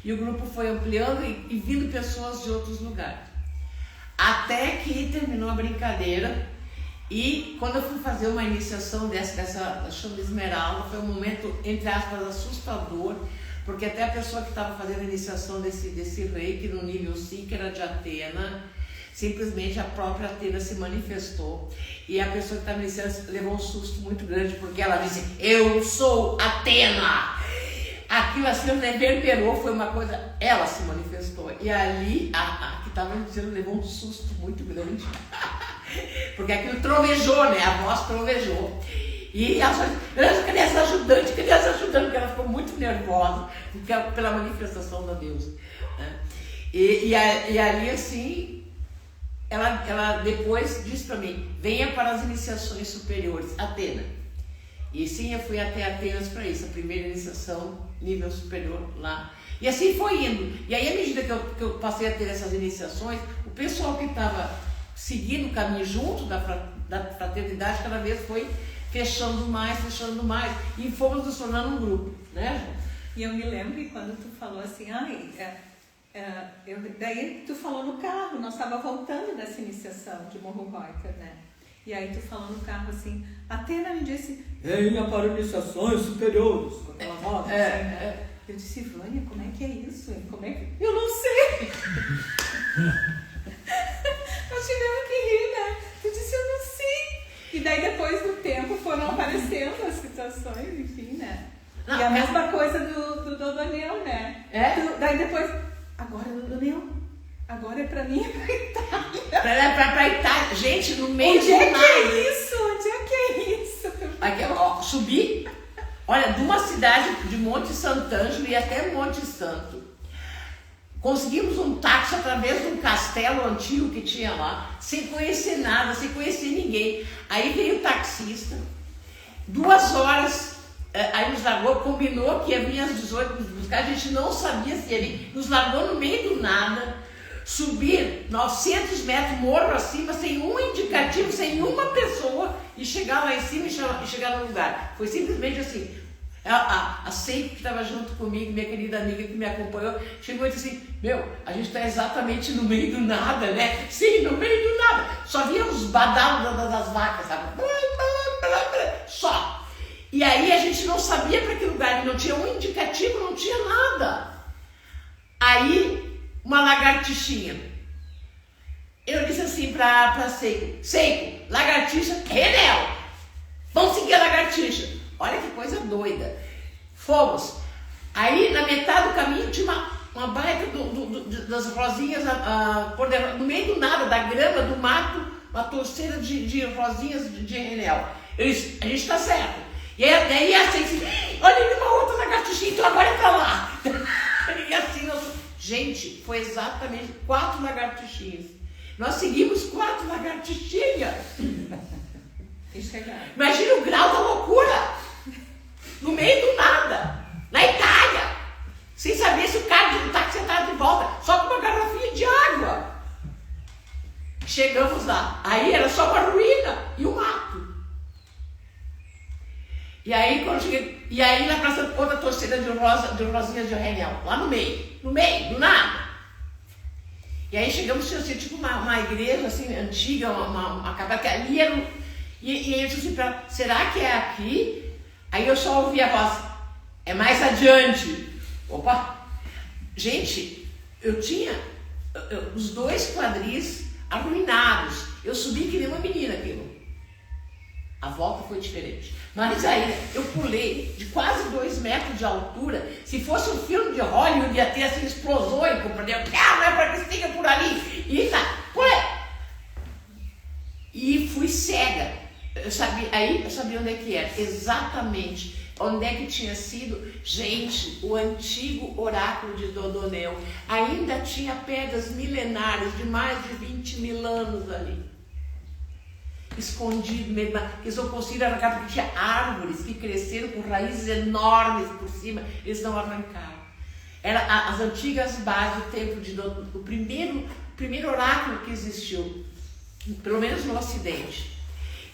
E o grupo foi ampliando e vindo pessoas de outros lugares. Até que terminou a brincadeira, e quando eu fui fazer uma iniciação dessa chama Esmeralda, foi um momento, entre aspas, assustador, porque até a pessoa que estava fazendo a iniciação desse reiki no nível 5, que era de Atena, simplesmente a própria Atena se manifestou. E a pessoa que estava iniciando levou um susto muito grande, porque ela disse, eu sou Atena! Aquilo assim reverberou, foi uma coisa, ela se manifestou. E ali, a que estava dizendo levou um susto muito grande, porque aquilo trovejou, né? A voz trovejou. E ela falou, cadê essa ajudante? Porque ela ficou muito nervosa pela manifestação da deusa. Né? E ali, assim, ela depois disse para mim, venha para as iniciações superiores, Atena. E sim, eu fui até Atenas para isso, a primeira iniciação, nível superior lá. E assim foi indo. E aí, à medida que eu passei a ter essas iniciações, o pessoal que estava seguindo o caminho junto da fraternidade, cada vez foi fechando mais, e fomos nos tornando um grupo, né? E eu me lembro que quando tu falou assim, daí tu falou no carro, nós estávamos voltando dessa iniciação de Morro Reuter, né? E aí tu falou no carro assim, Atena me disse, venha para iniciações superiores, com aquela voz, assim, né? Eu disse, Vânia, como é que é isso? Como é que... Eu não sei! Nós tivemos que rir, né? Tu disse, eu não sei. E daí depois do tempo foram aparecendo as situações, enfim, né? Não, e a mesma coisa do Dodonel, né? Daí depois, agora Dodonel, agora é pra mim e pra Itália. Pra Itália. Gente, no meio Onde é do que é isso? Onde é que é isso? Aqui, ó, subi, olha, de uma cidade de Monte Sant'Angelo e até Monte Santo. Conseguimos um táxi através de um castelo antigo que tinha lá, sem conhecer nada, sem conhecer ninguém. Aí veio o taxista, 2 horas, aí nos largou, combinou que ia vir às 18 nos buscar, a gente não sabia se ia vir, nos largou no meio do nada, subir 900 metros morro acima, sem um indicativo, sem uma pessoa, e chegar lá em cima e chegar no lugar. Foi simplesmente assim. A Seiko, que estava junto comigo, minha querida amiga que me acompanhou, chegou e disse assim, a gente está exatamente no meio do nada, né? Sim, no meio do nada. Só via os badalos das vacas, sabe? Só. E aí a gente não sabia para que lugar, não tinha um indicativo, não tinha nada. Aí, uma lagartixinha. Eu disse assim para Seiko, lagartixa, Renel, vamos seguir a lagartixa. Olha que coisa doida. Fomos. Aí, na metade do caminho, tinha uma baita das rosinhas no meio do nada, da grama, do mato, uma torceira de rosinhas de Renel. Eu disse, a gente está certo. E aí assim, olha ali uma outra lagartixinha, então agora é para lá. E assim, gente, foi exatamente 4 lagartixinhas. Nós seguimos 4 lagartixinhas. Imagina o grau da loucura. No meio do nada, na Itália, sem saber se o cara do táxi estava de volta, só com uma garrafinha de água. Chegamos lá, aí era só uma ruína e um mato. E aí quando cheguei, e aí na praça outra torcida de rosinhas de Renel, lá no meio, do nada. E aí chegamos assim, tipo uma igreja assim antiga, uma capela que ali era e aí eu disse assim para ela, será que é aqui? Aí eu só ouvi a voz, é mais adiante. Opa! Gente, eu tinha os 2 quadris arruinados. Eu subi que nem uma menina aquilo. A volta foi diferente. Mas aí eu pulei de quase 2 metros de altura. Se fosse um filme de Hollywood, ia ter assim explosões, compreendeu? Não é para que siga por ali. E tá, pulei. E fui cega. Eu sabia onde é que era, exatamente onde é que tinha sido. Gente, o antigo oráculo de Dodonel ainda tinha pedras milenares de mais de 20 mil anos ali. Escondido mesmo, eles não conseguiram arrancar porque tinha árvores que cresceram com raízes enormes por cima, eles não arrancaram. Era as antigas bases do templo de Dodonel, o primeiro oráculo que existiu, pelo menos no Ocidente.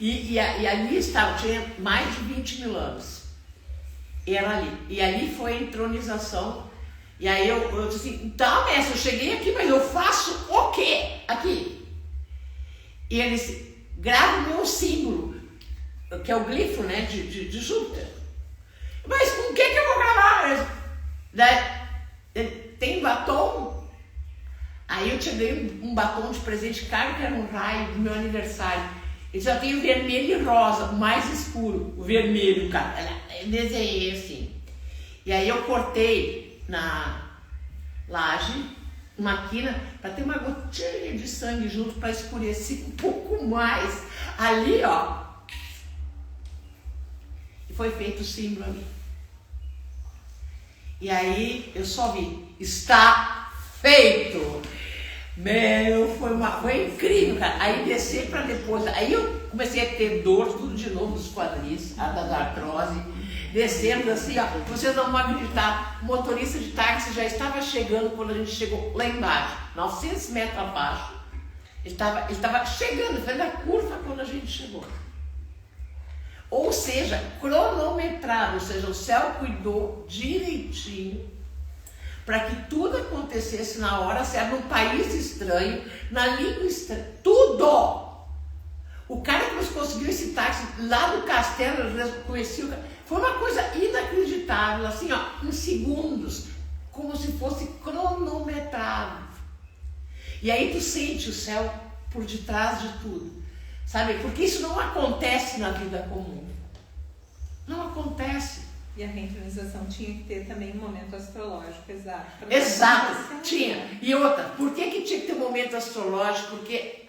E ali estava, tinha mais de 20 mil anos. Era ali. E ali foi a entronização. E aí eu disse assim, então, mestre, eu cheguei aqui, mas eu faço o quê aqui? E ele disse, grava o meu símbolo, que é o glifo, né, de Júpiter. Mas com o que eu vou gravar? Tem batom? Aí eu te dei um batom de presente caro, que era um raio do meu aniversário. Ele só tem o vermelho e rosa, o mais escuro, o vermelho, cara. Eu desenhei assim. E aí eu cortei na laje uma quina para ter uma gotinha de sangue junto para escurecer um pouco mais. Ali, ó. E foi feito o símbolo ali. E aí eu só vi, está feito. Meu, foi incrível, cara. Aí descer para depois, aí eu comecei a ter dor, tudo de novo dos quadris, a da artrose, descendo assim, ó. Vocês não vão acreditar, o motorista de táxi já estava chegando quando a gente chegou lá embaixo, 900 metros abaixo. Ele estava chegando, fazendo a curva quando a gente chegou. Ou seja, cronometrado, ou seja, o céu cuidou direitinho para que tudo acontecesse na hora certa, num país estranho, na língua estranha, tudo! O cara que nos conseguiu esse táxi lá no castelo, conhecia o cara, foi uma coisa inacreditável, assim, ó, em segundos, como se fosse cronometrado. E aí tu sente o céu por detrás de tudo, sabe? Porque isso não acontece na vida comum. Não acontece. E a reentronização tinha que ter também um momento astrológico, exato. Exato, tinha. E outra, por que tinha que ter um momento astrológico? Porque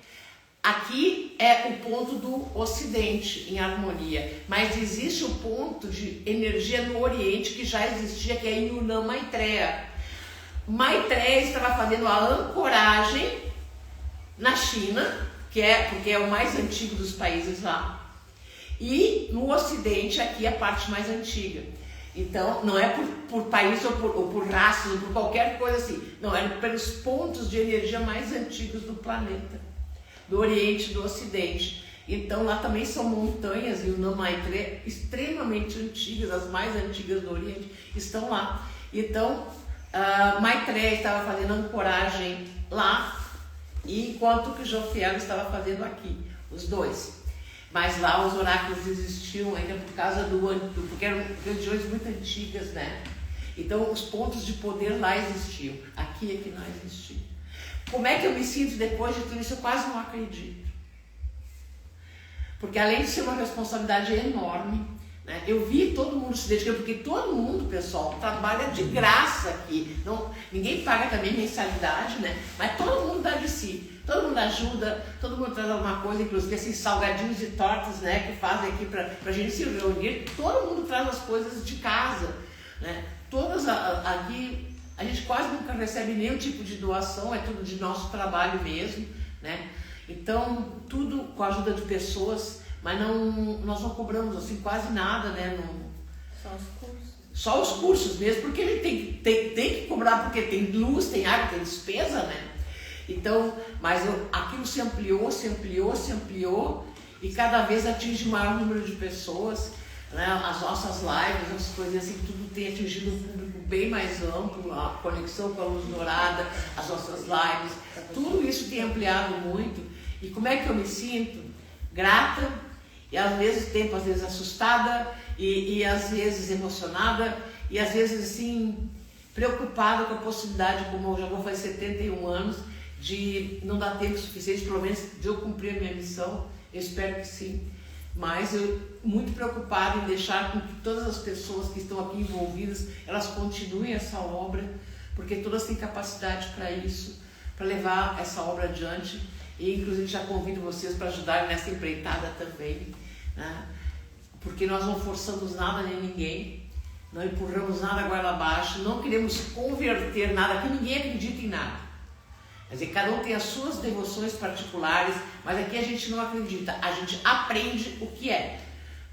aqui é o ponto do Ocidente em harmonia, mas existe o ponto de energia no Oriente que já existia, que é em Yunnan Maitreya. Maitreya estava fazendo a ancoragem na China, porque é o mais antigo dos países lá. E no Ocidente, aqui é a parte mais antiga. Então, não é por país ou por raças ou por qualquer coisa assim. Não, é pelos pontos de energia mais antigos do planeta. Do Oriente e do Ocidente. Então, lá também são montanhas, e o Yunnan Maitreya, extremamente antigas, as mais antigas do Oriente, estão lá. Então, Maitreya estava fazendo ancoragem lá, enquanto que Jofiel estava fazendo aqui, os dois. Mas lá os oráculos existiam ainda por causa porque eram religiões muito antigas, né? Então os pontos de poder lá existiam, aqui é que não existia. Como é que eu me sinto depois de tudo isso? Eu quase não acredito. Porque além de ser uma responsabilidade enorme, né, eu vi todo mundo se dedicando, porque todo mundo, pessoal, trabalha de graça aqui. Ninguém paga também mensalidade, né? Mas todo mundo dá de si. Todo mundo ajuda, todo mundo traz alguma coisa, inclusive esses salgadinhos e tortas, né, que fazem aqui pra gente se reunir. Todo mundo traz as coisas de casa, né? Todas aqui, a gente quase nunca recebe nenhum tipo de doação, é tudo de nosso trabalho mesmo, né? Então, tudo com a ajuda de pessoas, mas nós não cobramos assim quase nada, né? Só os cursos. Só os cursos mesmo, porque ele tem que cobrar, porque tem luz, tem água, tem despesa, né? Então, mas aquilo se ampliou, e cada vez atinge maior número de pessoas, né? As nossas lives, as coisas assim, tudo tem atingido um público bem mais amplo, a conexão com a luz dourada, as nossas lives, tudo isso tem ampliado muito. E como é que eu me sinto? Grata, e às vezes assustada, e às vezes emocionada, e às vezes assim, preocupada com a possibilidade, como eu já vou fazer 71 anos, de não dar tempo suficiente, pelo menos de eu cumprir a minha missão. Eu espero que sim, mas eu muito preocupada em deixar com que todas as pessoas que estão aqui envolvidas, elas continuem essa obra, porque todas têm capacidade para isso, para levar essa obra adiante, e inclusive já convido vocês para ajudarem nessa empreitada também, né? Porque nós não forçamos nada nem ninguém, não empurramos nada goela abaixo, não queremos converter nada, aqui ninguém acredita em nada. Quer dizer, cada um tem as suas devoções particulares, mas aqui a gente não acredita, a gente aprende o que é.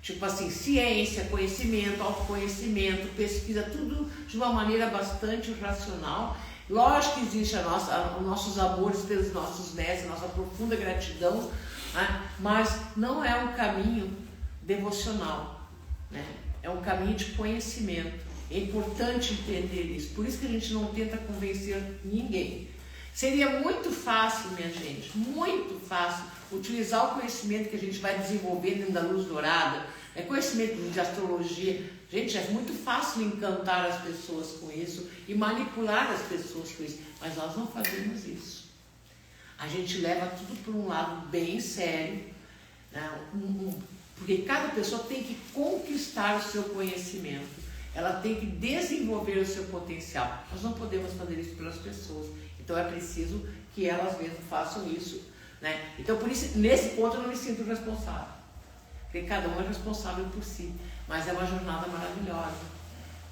Tipo assim, ciência, conhecimento, autoconhecimento, pesquisa, tudo de uma maneira bastante racional. Lógico que existe os nossos amores pelos nossos mestres, nossa profunda gratidão, né? Mas não é um caminho devocional, né? É um caminho de conhecimento. É importante entender isso, por isso que a gente não tenta convencer ninguém. Seria muito fácil, minha gente, muito fácil, utilizar o conhecimento que a gente vai desenvolver dentro da luz dourada, conhecimento de astrologia. Gente, é muito fácil encantar as pessoas com isso e manipular as pessoas com isso, mas nós não fazemos isso. A gente leva tudo por um lado bem sério, né? Porque cada pessoa tem que conquistar o seu conhecimento, ela tem que desenvolver o seu potencial. Nós não podemos fazer isso pelas pessoas. Então é preciso que elas mesmas façam isso, né? Então por isso, nesse ponto eu não me sinto responsável. Porque cada um é responsável por si. Mas é uma jornada maravilhosa.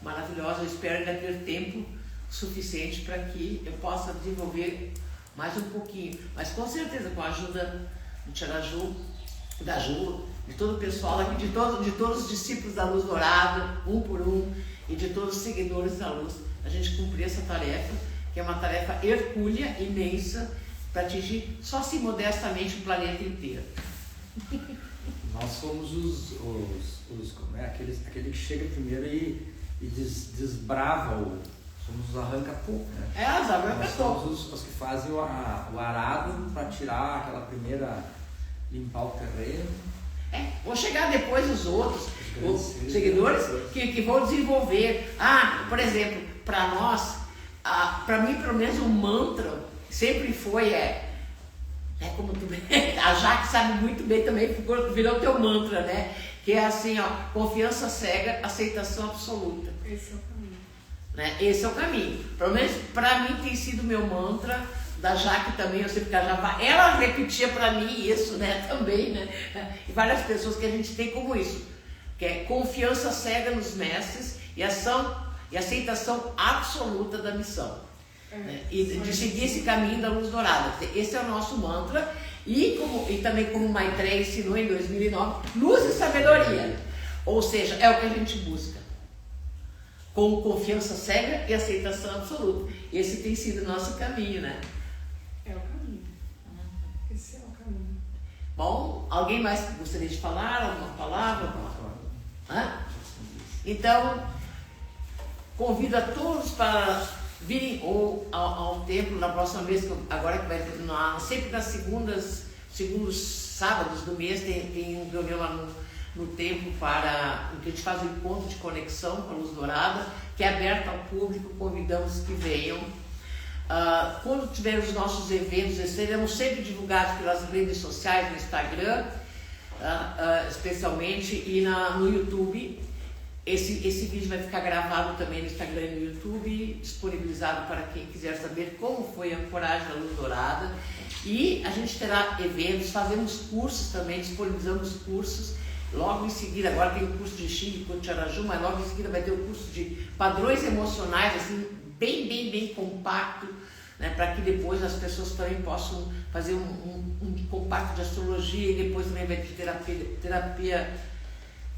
Maravilhosa. Eu espero ainda ter tempo suficiente para que eu possa desenvolver mais um pouquinho. Mas com certeza com a ajuda do Tiraju, da Ju, de todo o pessoal aqui, de todos os discípulos da Luz Dourada, um por um, e de todos os seguidores da Luz, a gente cumprir essa tarefa, que é uma tarefa hercúlea, imensa, para atingir só assim modestamente o planeta inteiro. Nós somos aquele que chega primeiro e desbrava, somos os arranca-pouco, né? Os arranca-pouco. Nós somos os que fazem o arado para tirar aquela primeira, limpar o terreno. Vão chegar depois os outros, os seguidores que vão desenvolver. Por exemplo, para nós, para mim, pelo menos, o mantra sempre foi, como tu a Jaque sabe muito bem também, virou teu mantra, né? Que é assim, ó, confiança cega, aceitação absoluta. Esse é o caminho. Né? Esse é o caminho. Pelo menos para mim tem sido meu mantra, da Jaque também, eu sei porque ela repetia para mim isso, né? Também, né? E várias pessoas que a gente tem como isso, que é confiança cega nos mestres e aceitação absoluta da missão. Né? E de seguir esse caminho da luz dourada. Esse é o nosso mantra. E também como Maitreya ensinou em 2009, luz e sabedoria. Ou seja, é o que a gente busca. Com confiança cega e aceitação absoluta. Esse tem sido o nosso caminho, né? É o caminho. Esse é o caminho. Bom, alguém mais gostaria de falar? Alguma palavra? Então, convido a todos para virem ao templo na próxima vez, agora que vai ter, sempre nas segundos sábados do mês tem um reunião lá no templo em que a gente faz um encontro de conexão com a luz dourada, que é aberto ao público, convidamos que venham. Quando tiver os nossos eventos, seremos sempre divulgados pelas redes sociais, no Instagram, especialmente, e no YouTube. Esse vídeo vai ficar gravado também no Instagram e no YouTube, disponibilizado para quem quiser saber como foi a ancoragem da luz dourada. E a gente terá eventos, fazemos cursos também, disponibilizamos cursos. Logo em seguida, agora tem o curso de Xing e Kutcharaju, mas logo em seguida vai ter o curso de padrões emocionais, assim, bem compacto, né, para que depois as pessoas também possam fazer um compacto de astrologia, e depois também vai ter terapia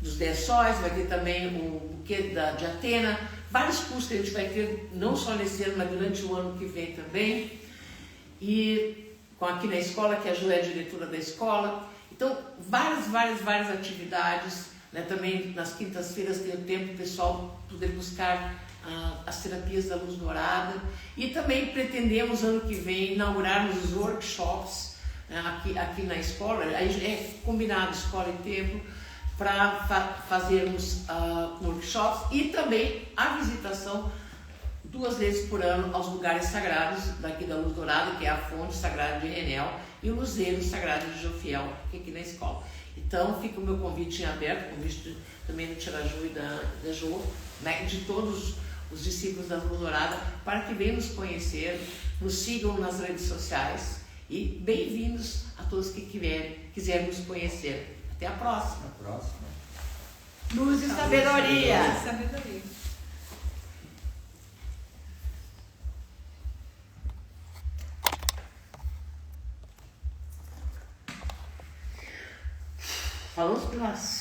dos 10 sóis, vai ter também o buquê de Atena, vários cursos que a gente vai ter, não só nesse ano, mas durante o ano que vem também. E aqui na escola, que a Ju é a diretora da escola. Então, várias atividades, né? Também nas quintas-feiras tem o tempo pessoal poder buscar as terapias da luz dourada. E também pretendemos, ano que vem, inaugurarmos os workshops, né? aqui na escola. Aí é combinado escola e templo, para fazermos workshops e também a visitação 2 vezes por ano aos lugares sagrados daqui da Luz Dourada, que é a fonte sagrada de Renel, e o luzeiro sagrado de Jofiel, que é aqui na escola. Então fica o meu convite em aberto, convite também do Tiraju e da Jo, né, de todos os discípulos da Luz Dourada, para que venham nos conhecer, nos sigam nas redes sociais, e bem-vindos a todos que quiserem nos conhecer. Até a próxima. Luz e sabedoria. Luz e sabedoria. Falamos pelas